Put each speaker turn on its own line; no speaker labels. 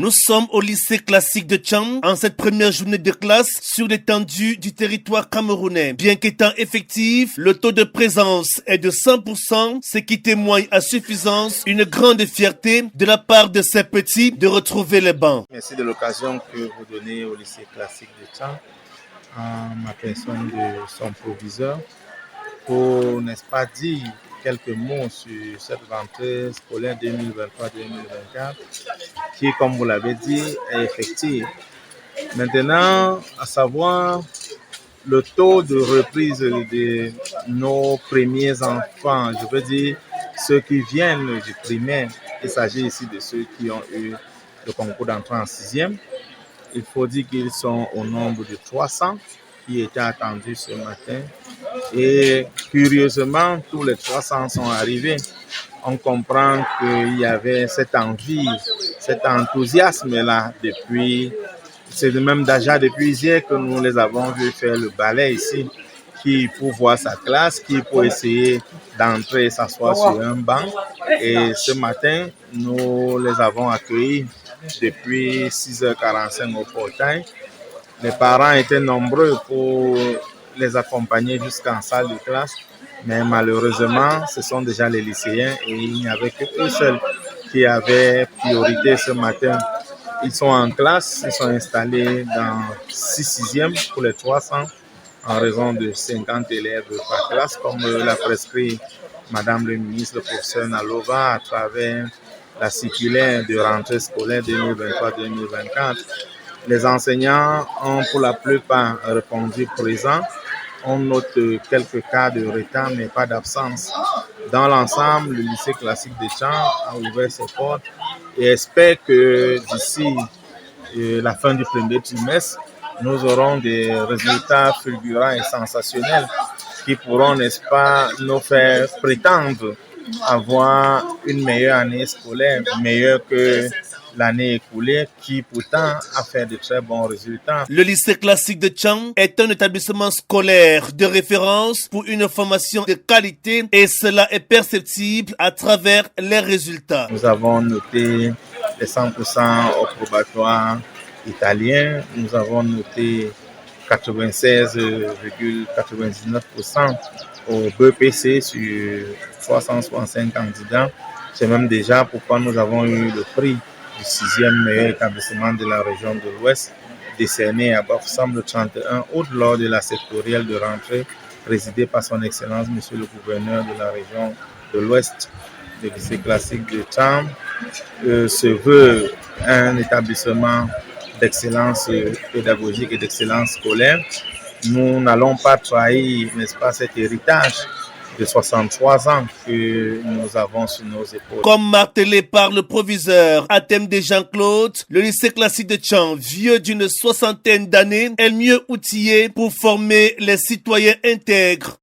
Nous sommes au lycée classique de Tcham en cette première journée de classe sur l'étendue du territoire camerounais. Bien qu'étant effectif, le taux de présence est de 100%, ce qui témoigne à suffisance une grande fierté de la part de ces petits de retrouver les bancs.
Merci de l'occasion que vous donnez au lycée classique de Tcham en ma personne de son proviseur pour, n'est-ce pas, dire quelques mots sur cette rentrée scolaire 2023-2024 qui, comme vous l'avez dit, est effective. Maintenant, à savoir le taux de reprise de nos premiers enfants, je veux dire ceux qui viennent du primaire, il s'agit ici de ceux qui ont eu le concours d'entrée en 6e. Il faut dire qu'ils sont au nombre de 300 qui étaient attendus ce matin. Et curieusement, tous les 300 sont arrivés. On comprend qu'il y avait cette envie, cet enthousiasme-là depuis, c'est même déjà depuis hier que nous les avons vus faire le ballet ici, qui pour voir sa classe, qui pour essayer d'entrer et s'asseoir sur un banc. Et ce matin, nous les avons accueillis depuis 6h45 au portail. Les parents étaient nombreux pour les accompagner jusqu'en salle de classe, mais malheureusement, ce sont déjà les lycéens et il n'y avait que eux seuls qui avaient priorité ce matin. Ils sont en classe, ils sont installés dans 6e pour les 300 en raison de 50 élèves par classe, comme l'a prescrit Madame le ministre, le professeur Nalova, à travers la circulaire de rentrée scolaire 2023-2024. Les enseignants ont pour la plupart répondu présent. On note quelques cas de retard, mais pas d'absence. Dans l'ensemble, le lycée classique de Tcham a ouvert ses portes et espère que d'ici la fin du premier trimestre, nous aurons des résultats fulgurants et sensationnels qui pourront, n'est-ce pas, nous faire prétendre avoir une meilleure année scolaire, meilleure que l'année écoulée, qui pourtant a fait de très bons résultats.
Le lycée classique de Tcham est un établissement scolaire de référence pour une formation de qualité et cela est perceptible à travers les résultats.
Nous avons noté les 100% au probatoire italien, nous avons noté 96,99% au BPC sur 365 candidats. C'est même déjà pourquoi nous avons eu le prix du 6e meilleur établissement de la région de l'Ouest, décerné à Bafoussam le 31 août lors de la sectorielle de rentrée présidée par son Excellence, Monsieur le Gouverneur de la région de l'Ouest. Le lycée classique de Tcham se veut un établissement d'excellence pédagogique et d'excellence scolaire. Nous n'allons pas trahir, n'est-ce pas, cet héritage de 63 ans que nous avons sur nos épaules.
Comme martelé par le proviseur Atemde Jean-Claude, le lycée classique de Tcham, vieux d'une 60aine d'années, est mieux outillé pour former les citoyens intègres